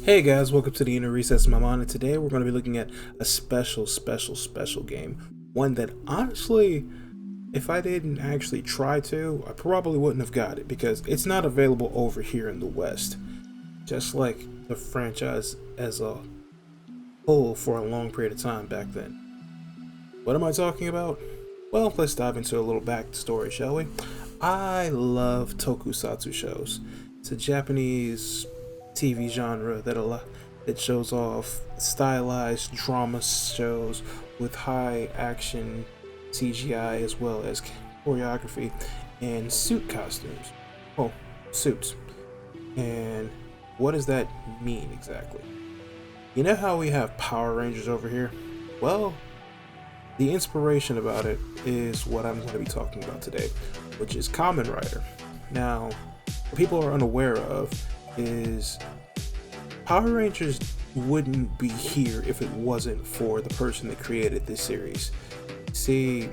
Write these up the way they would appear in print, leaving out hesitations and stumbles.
Hey guys, welcome to the Inner Recess of my mind, and today we're going to be looking at a special game. One that honestly, if I didn't actually try to, I probably wouldn't have got it because it's not available over here in the West. Just like the franchise as a whole for a long period of time back then. What am I talking about? Well, let's dive into a little backstory, shall we? I love tokusatsu shows. It's a Japanese TV genre that shows off stylized drama shows with high action CGI as well as choreography and suit costumes. Oh, suits. And what does that mean exactly? You know how we have Power Rangers over here? Well, the inspiration about it is what I'm going to be talking about today, which is Kamen Rider. Now, what people are unaware of is Power Rangers wouldn't be here if it wasn't for the person that created this series. See,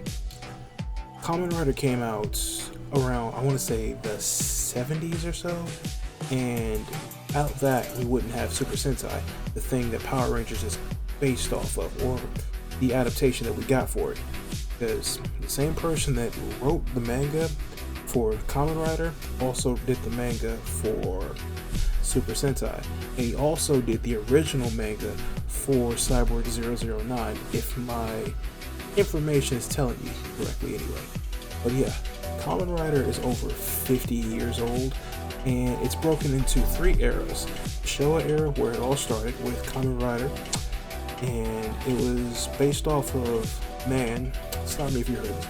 Kamen Rider came out around, I want to say, the 70s or so, and without that, we wouldn't have Super Sentai, the thing that Power Rangers is based off of, or the adaptation that we got for it. Because the same person that wrote the manga for Kamen Rider also did the manga for Super Sentai. And he also did the original manga for Cyborg 009, if my information is telling you correctly anyway. But yeah, Kamen Rider is over 50 years old, and it's broken into three eras. The Showa era, where it all started with Kamen Rider, and it was based off of man, stop me if you heard this,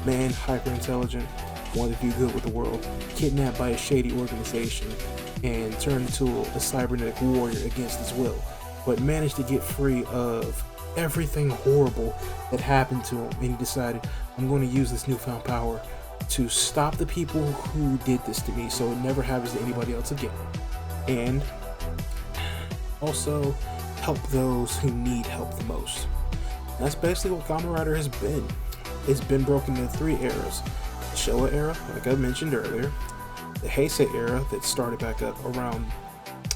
man, hyper intelligent, wanted to do good with the world, kidnapped by a shady organization, and turned into a cybernetic warrior against his will, but managed to get free of everything horrible that happened to him, and he decided, I'm going to use this newfound power to stop the people who did this to me so it never happens to anybody else again. And also help those who need help the most. That's basically what Kamen Rider has been. It's been broken into three eras. The Showa era, like I mentioned earlier, the Heisei era that started back up around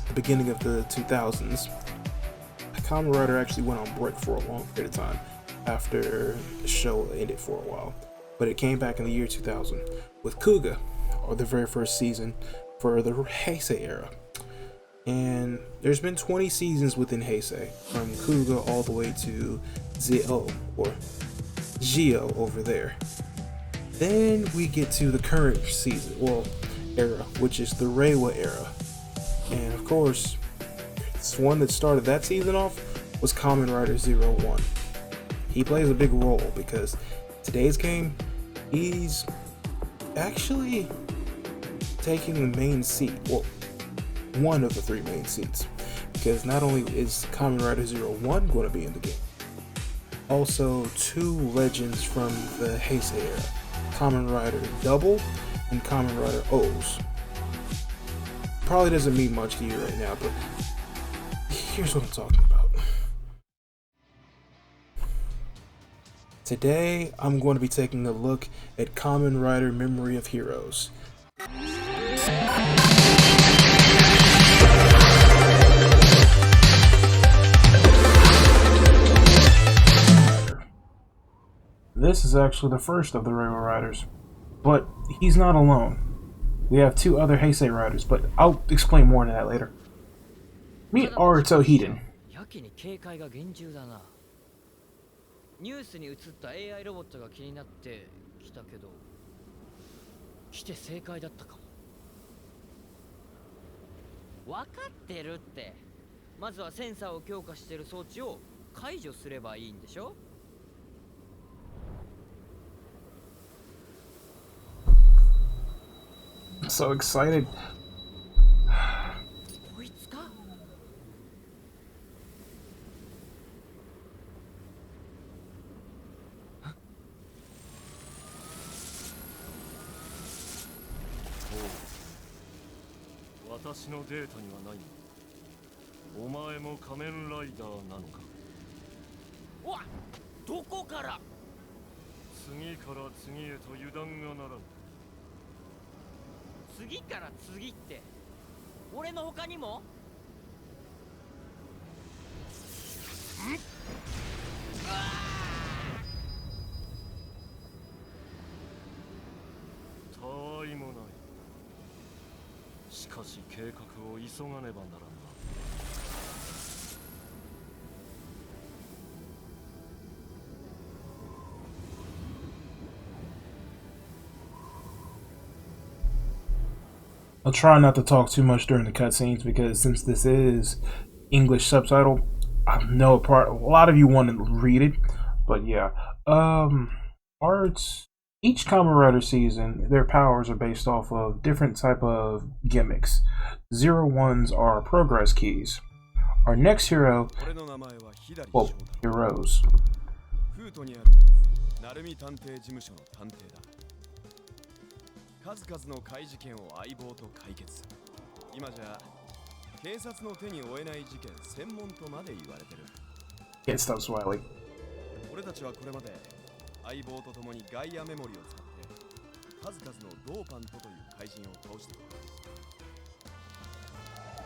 the beginning of the 2000s. Kamen Rider actually went on break for a long period of time after the show ended for a while, but it came back in the year 2000 with Kuga, or the very first season for the Heisei era. And there's been 20 seasons within Heisei, from Kuga all the way to Zio, or Gio over there. Then we get to the current season, era, which is the Reiwa era. And of course, this one that started that season off was Kamen Rider 01. He plays a big role because today's game, he's actually taking the main seat. Well, one of the three main seats, because not only is Kamen Rider 01 going to be in the game, also two legends from the Heisei era, Kamen Rider Double and Kamen Rider O's. Probably doesn't mean much to you right now, but here's what I'm talking about. Today, I'm going to be taking a look at Kamen Rider Memory of Heroes. This is actually the first of the Reiwa Riders, but he's not alone. We have two other Heisei Riders, but I'll explain more on that later. Meet Aruto Hiden. やけに警戒が厳重だな。ニュースに映った AI ロボットが気になって来たけど、来て正解だったかも。分かってるって。まずはセンサーを強化してる装置を解除すればいいんでしょ? So excited. こいつか? Oh. 私のデータにはない。お前も仮面ライダーなのか。おわ、どこから？次から次へと油断がならん。次から次って俺の他にも？し計画を急がねばならんな。I'll try not to talk too much during the cutscenes because since this is English subtitle, I know a lot of you want to read it, but yeah. Arts. Each Kamen Rider season, their powers are based off of different type of gimmicks. 01s are progress keys. Our next hero, well, heroes. 数々の怪事件を相棒と解決。今じゃ警察の手に負えない事件専門とまで言われてる。Can't stop smiling. 俺たちはこれまで相棒と共にガイアメモリを使って数々のドーパントという怪人を倒してき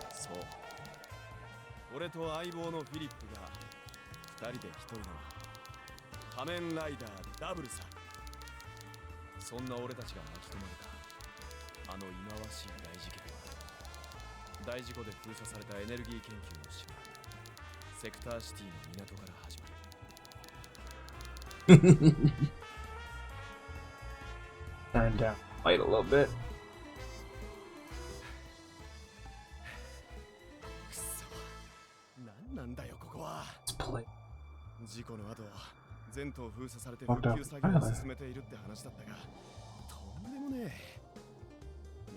た。そう。俺と相棒のフィリップが2人で1人の仮面ライダーダブルさ。そんな俺たちが巻き込まれたあの忌まわしい大事件は大事故で封鎖されたエネルギー研究の島セクターシティの港から始まる。Turn down light a little bit. くそ、何なんだよここは。事故の後全島封鎖されて復旧作業を進めているって話だったが、とんでもねえ。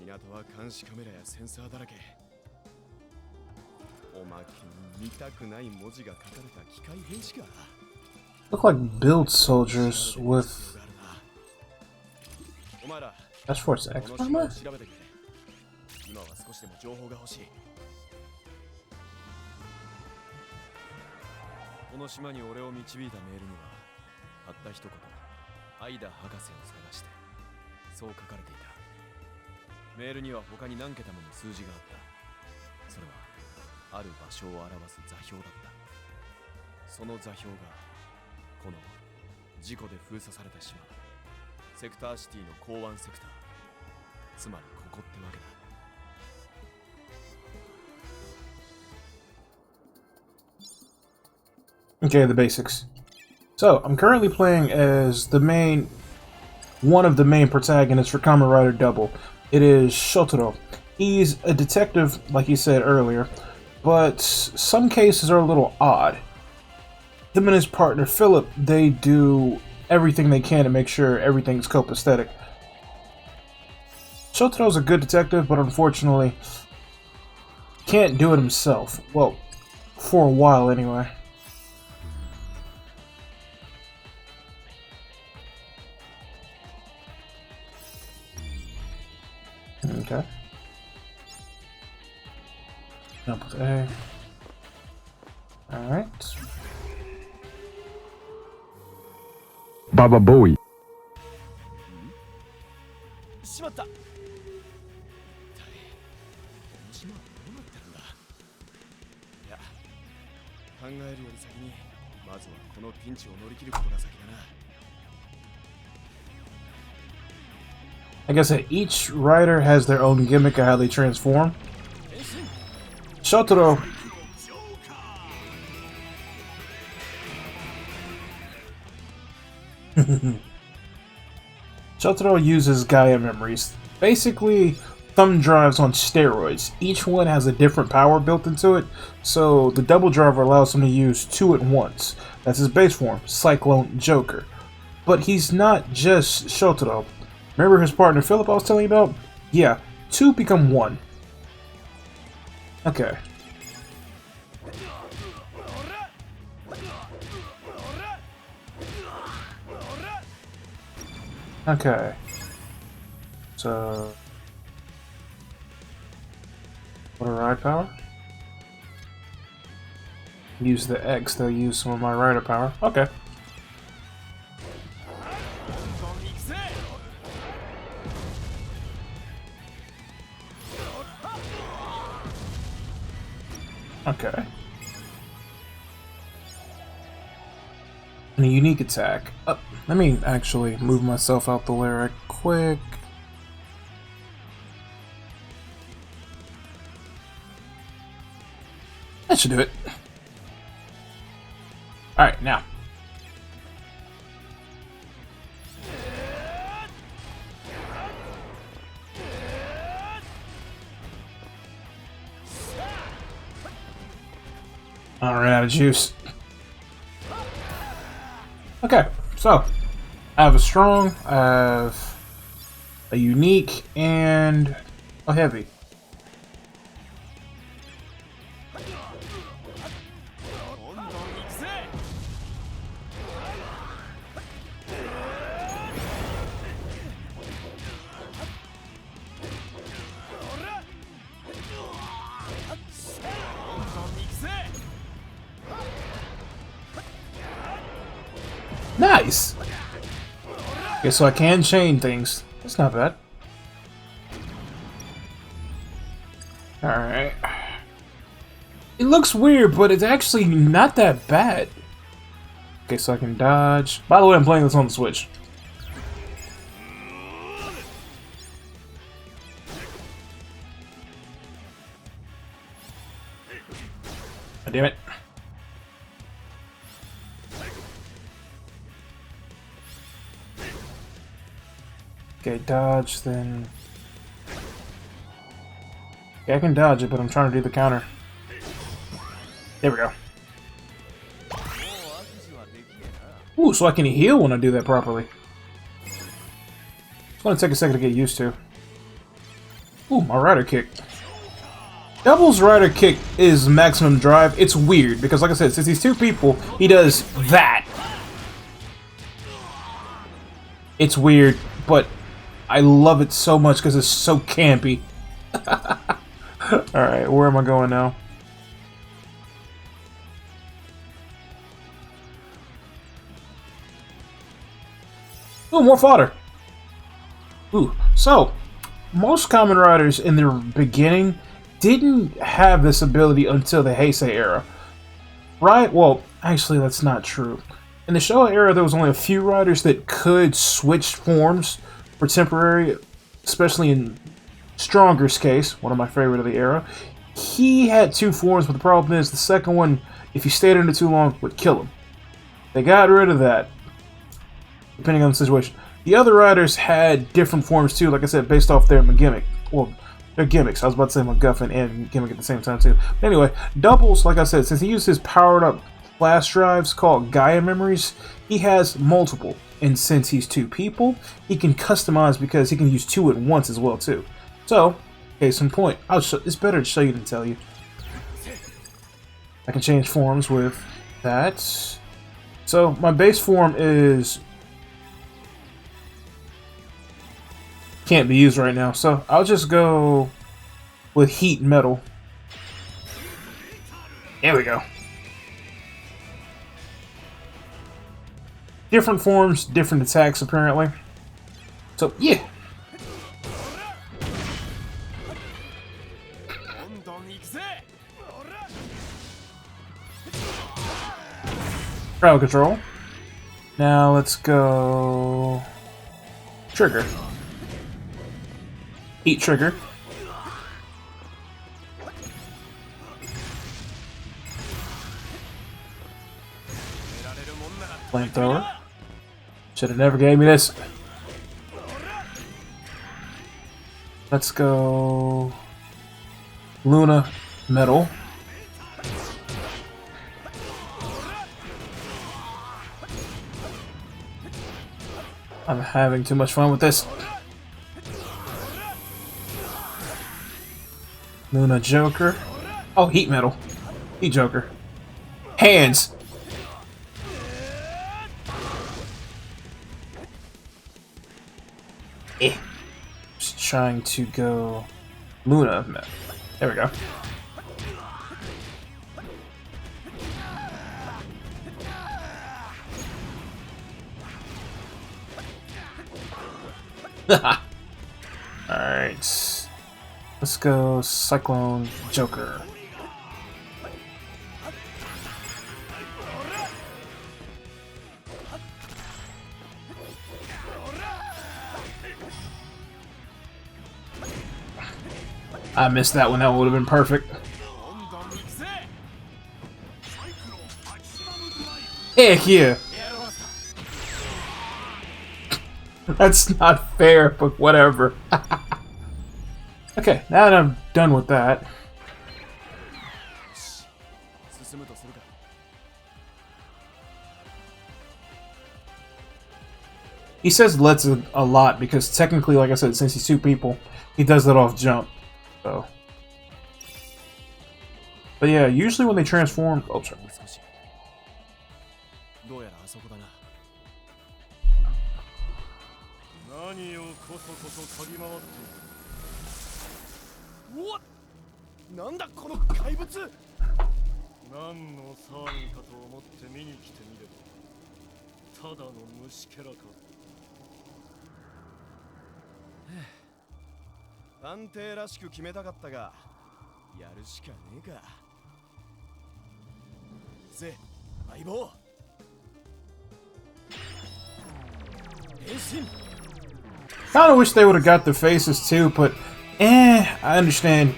港は監視カメラやセンサーだらけ。おまけに見たくない文字が書かれた機械兵士か。Look like build soldiers with. お前ら、 That's for sex. この島を調べてくれ。今は少しでも情報が欲しい。この島に俺を導いたメールにはたった一言、アイダ博士を探して、そう書かれていた。メールには他に何桁もの数字があった。それはある場所を表す座標だった。その座標がこの事故で封鎖された島、セクターシティの港湾セクター、つまりここってわけだ。Okay, the basics. So, I'm currently playing as one of the main protagonists for Kamen Rider Double. It is Shotaro. He's a detective, like you said earlier, but some cases are a little odd. Him and his partner Philip, they do everything they can to make sure everything's copacetic. Shotaro's a good detective, but unfortunately can't do it himself. Well, for a while anyway. Okay. Jump with A. Alright. Baba Bowie. しまった。一体この島はどうなってるんだ。いや、考えるより先にまずはこのピンチを乗り切ることが先だな。Like I said, each rider has their own gimmick of how they transform. Shotaro. Shotaro uses Gaia memories. Basically, thumb drives on steroids. Each one has a different power built into it, so the double driver allows him to use two at once. That's his base form, Cyclone Joker. But he's not just Shotaro. Remember his partner Philip I was telling you about? Yeah, two become one. Okay. Okay. So... what a ride power? Use the X, they'll use some of my rider power. Okay. Okay. And a unique attack. Let me actually move myself out the way right quick. That should do it. Alright, now. I ran out of juice. Okay, so I have a strong, I have a unique, and a heavy. Nice! Okay, so I can chain things. That's not bad. Alright. It looks weird, but it's actually not that bad. Okay, so I can dodge. By the way, I'm playing this on the Switch. Oh, damn it. Okay, dodge, then... Yeah, I can dodge it, but I'm trying to do the counter. There we go. Ooh, so I can heal when I do that properly. It's gonna take a second to get used to. Ooh, my rider kick. Double's rider kick is maximum drive. It's weird, because like I said, since he's two people, he does that. It's weird, but I love it so much because it's so campy. Alright, where am I going now? Ooh, more fodder! Ooh, so, most Kamen Riders in their beginning didn't have this ability until the Heisei era. Right? Well, actually that's not true. In the Showa era, there was only a few riders that could switch forms for temporary, especially in Stronger's case, one of my favorite of the era. He had two forms, but the problem is the second one, if you stayed in it too long, would kill him. They got rid of that, depending on the situation. The other riders had different forms too, like I said, based off their gimmick. Well, their gimmicks. I was about to say MacGuffin and gimmick at the same time too. But anyway, Doubles, like I said, since he used his powered up flash drives called Gaia memories, he has multiple. And since he's two people, he can customize because he can use two at once as well too. So, case in point, it's better to show you than tell you. I can change forms with that. So my base form is can't be used right now, so I'll just go with heat metal. There we go. Different forms, different attacks apparently. So yeah. Crowd control. Now let's go trigger. Heat trigger. Flamethrower. Should have never gave me this. Let's go Luna metal. I'm having too much fun with this. Luna Joker. Oh, heat metal. Heat Joker. Hands. Just trying to go Luna metal. There we go. Alright. Let's go Cyclone Joker. I missed that one. That would have been perfect. Heck yeah. That's not fair, but whatever. Okay, now that I'm done with that. He says let's a lot because technically, like I said, since he's two people, he does that off jump. So, but yeah, usually when they transform, oh sorry. What? なんだこの怪物？何の騒ぎかと思って見に来てみれば、ただの虫けらか。探偵らしく決めたかったが、やるしかねえか。せ、相棒。変身。Kinda wish they would have got their faces too, but I understand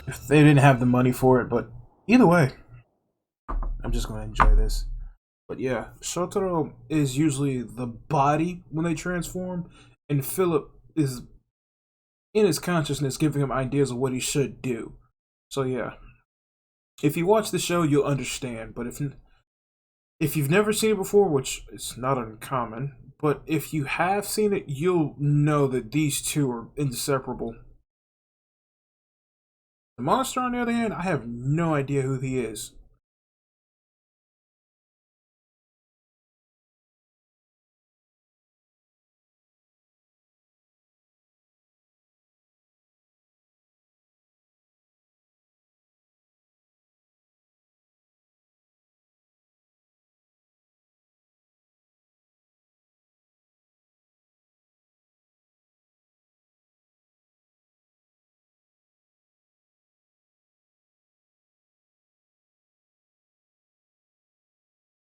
if they didn't have the money for it, but either way, I'm just gonna enjoy this. But yeah, Shotaro is usually the body when they transform, and Philip is in his consciousness giving him ideas of what he should do. So yeah, if you watch the show, you'll understand, but if you've never seen it before, which is not uncommon, but if you have seen it, you'll know that these two are inseparable. The monster, on the other hand, I have no idea who he is.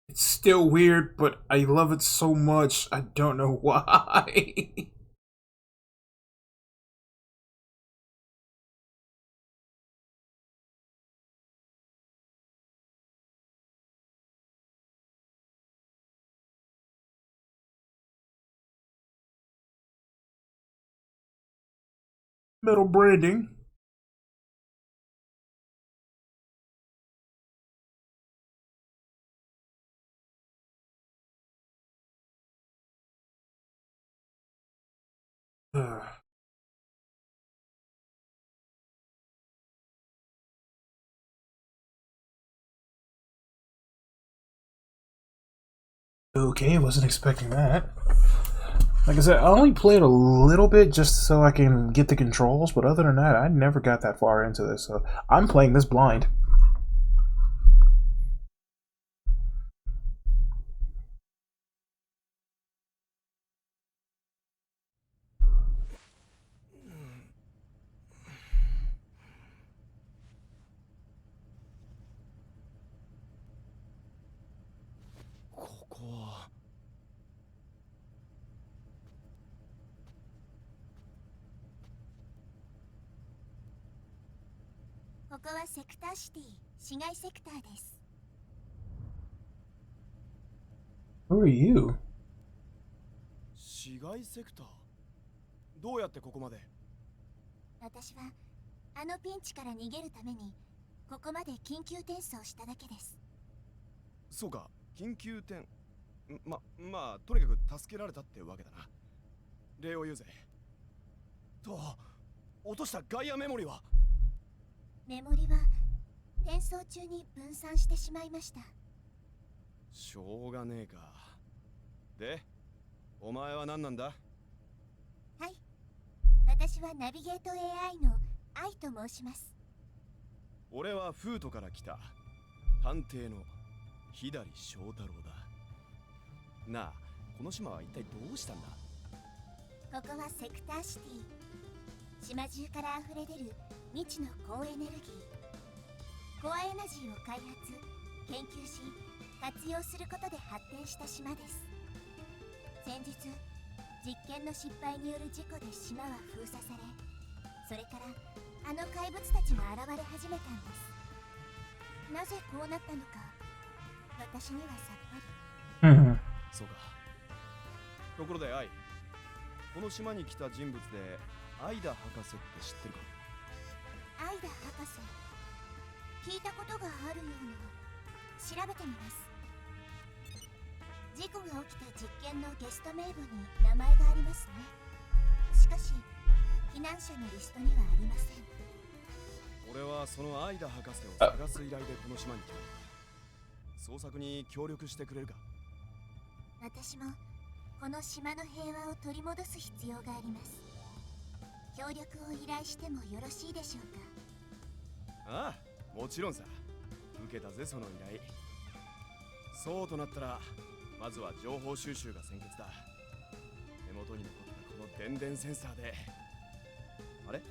It's still weird, but I love it so much, I don't know why. Metal branding. Okay, wasn't expecting that. Like I said, I only played a little bit just so I can get the controls, but other than that, I never got that far into this, so I'm playing this blind. Who are you? 市街セクター。どうやってここまで？私はあのピンチから逃げるためにここまで緊急転送しただけです。そうか、緊急転。まあとにかく助けられたってわけだな。礼を言うぜ。と、落としたガイアメモリは？メモリは転送中に分散してしまいました。しょうがねえか。で、お前は何なんだ？はい、私はナビゲート AI の愛と申します。俺はフートから来た探偵の左翔太郎だ。なあ、この島は一体どうしたんだ？ここはセクターシティ。島中から溢れ出る未知の高エネルギー。コアエナジーを開発、研究し、活用することで発展した島です。先日、実験の失敗による事故で島は封鎖され、それからあの怪物たちが現れ始めたんです。なぜこうなったのか、私にはさっぱり。Hmm. そうか。ところでアイ、この島に来た人物でアイダ博士って知ってるか？アイダ博士、聞いたことがあるような。調べてみます。事故が起きた実験のゲスト名簿に名前がありますね。しかし避難者のリストにはありません。俺はそのアイダ博士を探す依頼でこの島に来た。捜索に協力してくれるか？私もこの島の平和を取り戻す必要があります。協力を依頼してもよろしいでしょうか？ああ、もちろんさ。受けたぜその依頼。そうとなったらまずは情報収集が先決だ。手元に残ったこの電電センサーで。あれ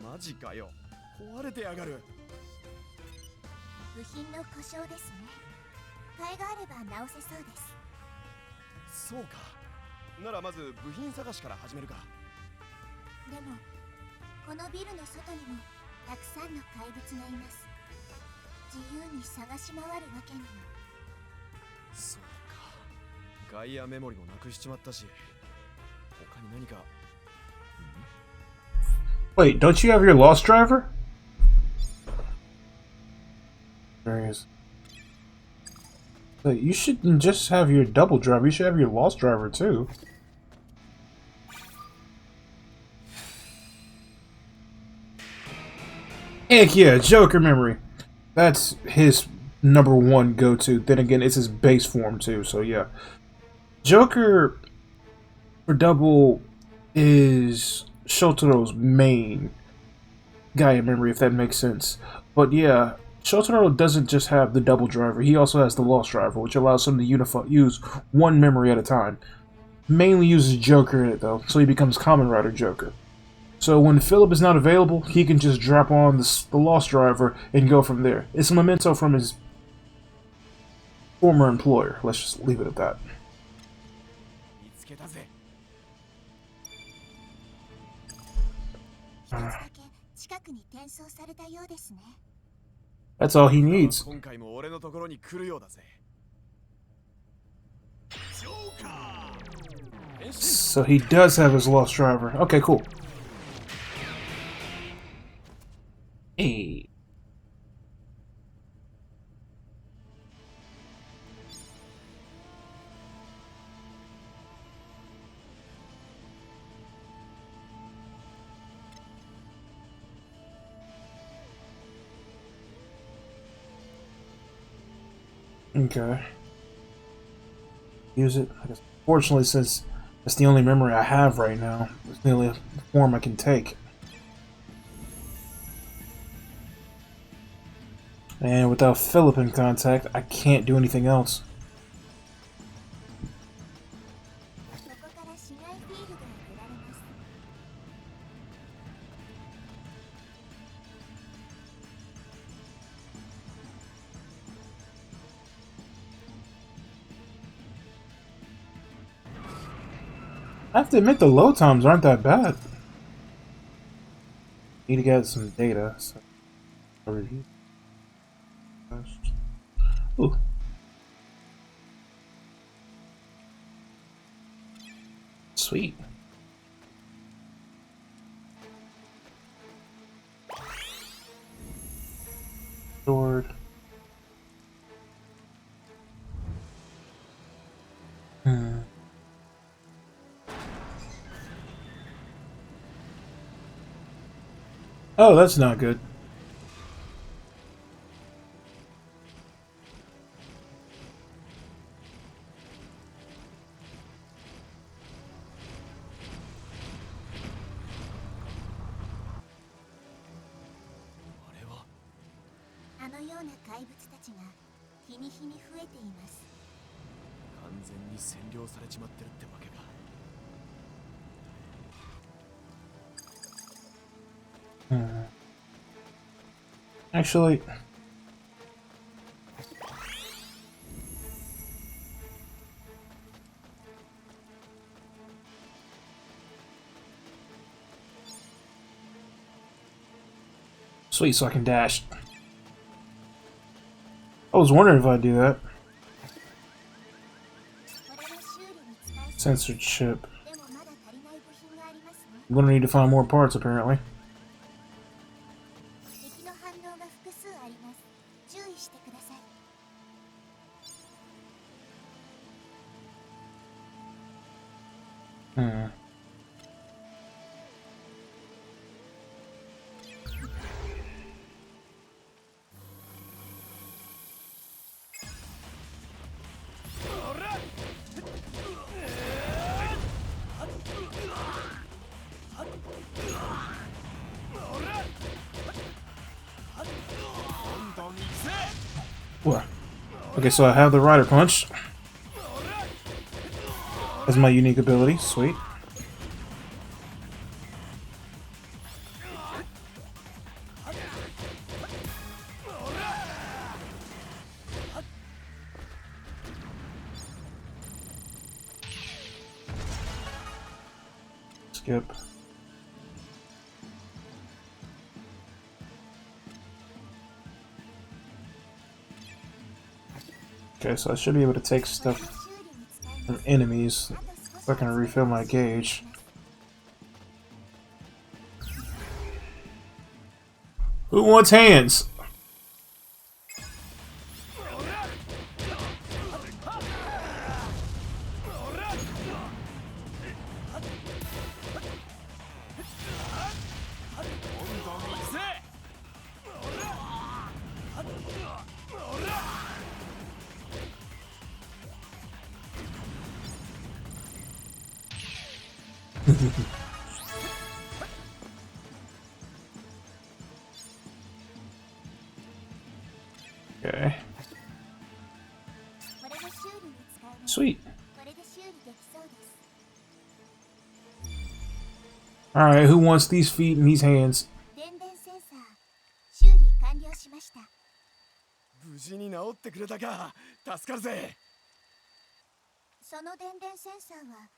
マジかよ、壊れてやがる。部品の故障ですね。替えがあれば直せそうです。そうか。ならまず部品探しから始めるか。でもこのビルの外にもたくさんの怪物がいます。自由に探し回るわけには。そうか。ガイアメモリもなくしちまったし、他に何か。Wait, don't you have your lost driver? There he is. But you shouldn't just have your double driver, you should have your lost driver too. Heck yeah, Joker memory. That's his #1 go-to. Then again, it's his base form too, so yeah. Joker for double is Shotaro's main guy in memory, if that makes sense. But yeah, Shotaro doesn't just have the double driver, he also has the lost driver, which allows him to use one memory at a time. Mainly uses Joker in it though, so he becomes Kamen Rider Joker. So when Philip is not available, he can just drop on the lost driver and go from there. It's a memento from his former employer, let's just leave it at that. 見つけたぜ。一つだけ近くに転送されたようですね。That's all he needs. 今回も俺のところに来るようだぜ。So he does have his lost driver. Okay, cool. Hey. Okay. Use it. I guess, fortunately, since that's the only memory I have right now, it's the only form I can take. And without Philip in contact, I can't do anything else. ここから市街フィールドへ出られます。I have to admit, the load times aren't that bad. Need to get some data. So. Ooh. Sweet. Sword. Oh, that's not good. Actually, sweet, so I can dash. was wondering if I'd do that. Censored chip. I'm gonna need to find more parts, apparently. Hmm. What? Okay, so I have the Rider Punch as my unique ability. Sweet. Skip. Okay, so I should be able to take stuff from enemies so I can refill my gauge. Who wants hands? Okay. Sweet. Alright, who wants these feet and these hands? 無事に治ってくれたか。助かるぜ。その電電センサーは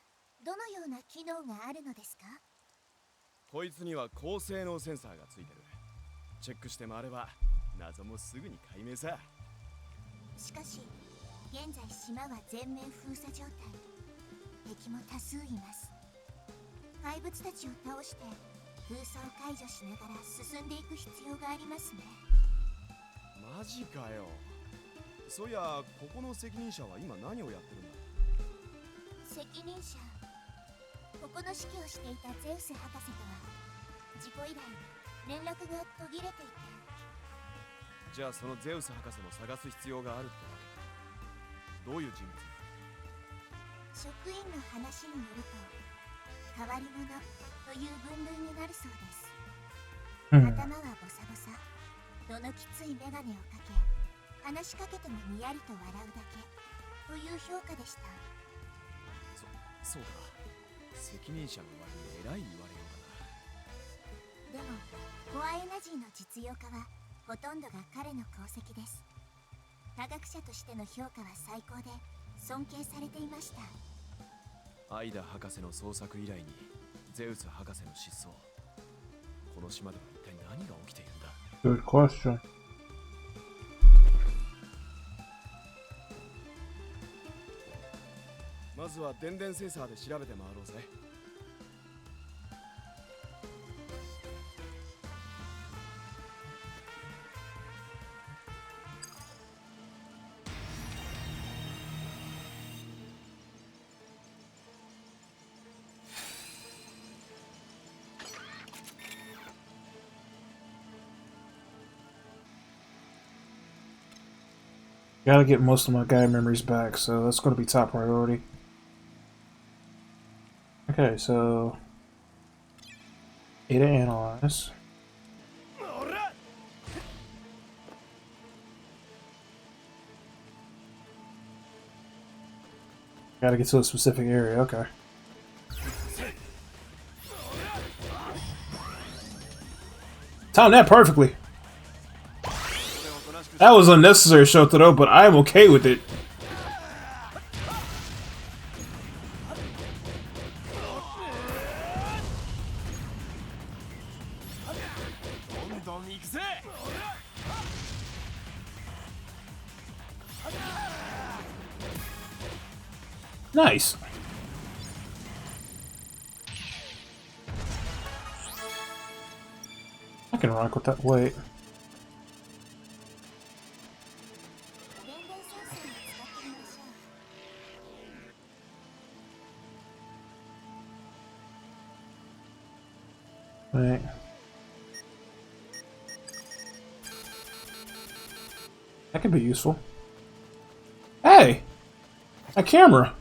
どのような機能があるのですか？こいつには高性能センサーがついてる。チェックして回れば謎もすぐに解明さ。しかし現在島は全面封鎖状態。敵も多数います。怪物たちを倒して封鎖を解除しながら進んでいく必要がありますね。マジかよ。そういや、ここの責任者は今何をやってるんだ？責任者、ここの指揮をしていたゼウス博士とは事故以来連絡が途切れていて。じゃあそのゼウス博士も探す必要があるってわけ？どういう人物？職員の話によると変わり者という分類になるそうです。頭はボサボサ、どのきついメガネをかけ、話しかけてもにやりと笑うだけという評価でした。そうか。責任者の割に偉い言われようだな。でもコアエナジーの実用化はほとんどが彼の功績です。科学者としての評価は最高で尊敬されていました。アイダ博士の捜索以来にゼウス博士の失踪。この島では一体何が起きているんだ？ Good question. まずは電電センサーで調べて回ろうぜ。Gotta get most of my guy memories back, so that's gonna be top priority. Okay, so A to analyze. Gotta get to a specific area, okay. Timed that perfectly. That was unnecessary, Shotaro, but I am okay with it. Nice. I can rock with that. Wait. 電電センサーを使ってみましょう。 Wait. That could be useful. Hey! A camera!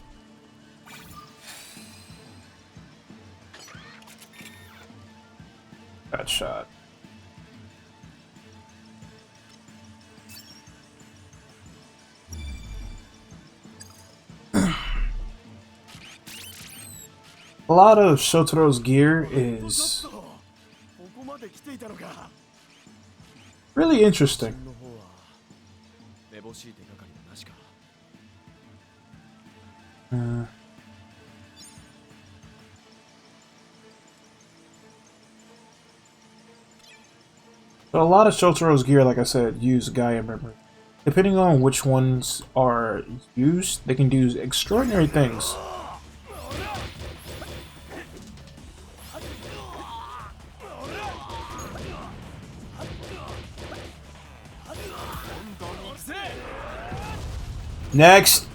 Got shot. A lot of Shotaro's gear is really interesting. But a lot of Shotaro's gear, like I said, use Gaia memory. Depending on which ones are used, they can do extraordinary things. Next!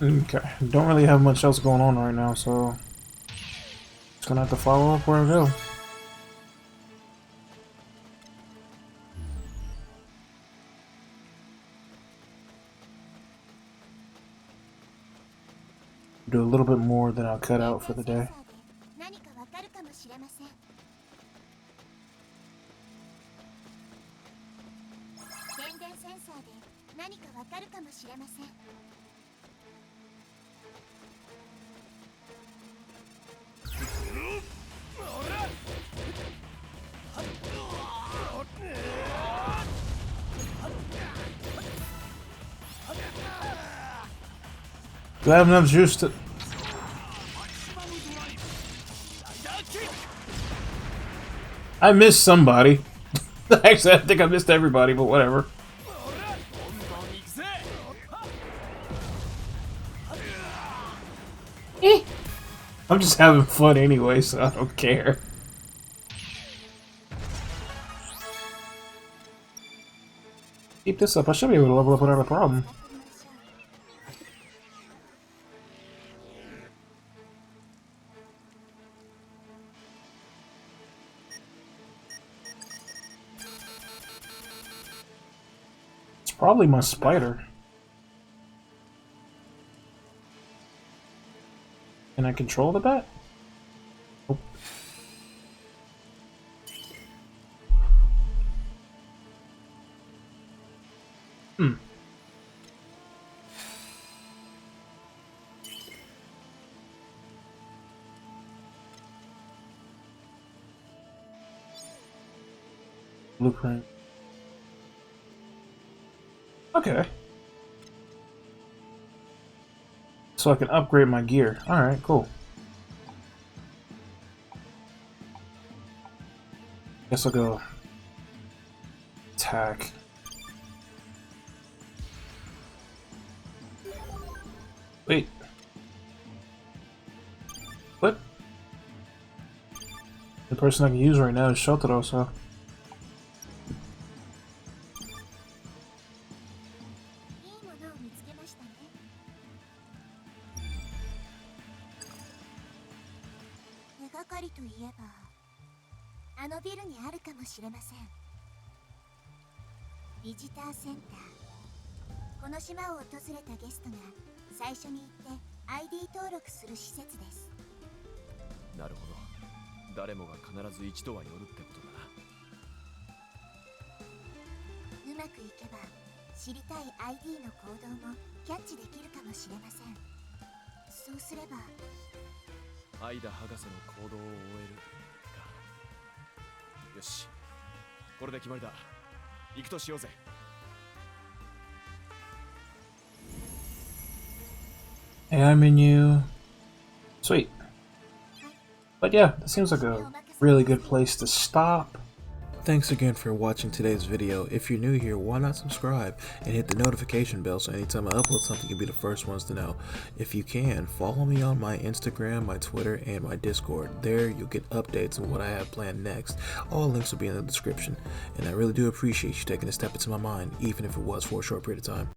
Okay, don't really have much else going on right now, so just gonna have to follow up where I go. Do a little bit more than I'll cut out for the day. 何かわかるかもしれません。電電センサーで何かわかるかもしれません。Do I have enough juice to... I missed somebody. Actually, I think I missed everybody, but whatever. I'm just having fun anyway, so I don't care. Keep this up. I should be able to level up without a problem. It's probably my spider. Can I control the bat? Nope. Blueprint. Okay. So I can upgrade my gear. Alright, cool. Guess I'll go attack. Wait. What? The person I can use right now is Shotaro, so...ビジターセンター。この島を訪れたゲストが最初に行って ID 登録する施設です。なるほど。誰もが必ず一度は寄るってことだな。うまくいけば知りたい ID の行動もキャッチできるかもしれません。そうすればアイダ博士の行動を終えるか。よし、これで決まりだ。行くとしようぜ。AI menu, Sweet. But yeah, that seems like a really good place to stop. Thanks again for watching today's video. If you're new here, why not subscribe and hit the notification bell so anytime I upload something, you'll be the first ones to know. If you can, follow me on my Instagram, my Twitter, and my Discord. There you'll get updates on what I have planned next. All links will be in the description. And I really do appreciate you taking a step into my mind, even if it was for a short period of time.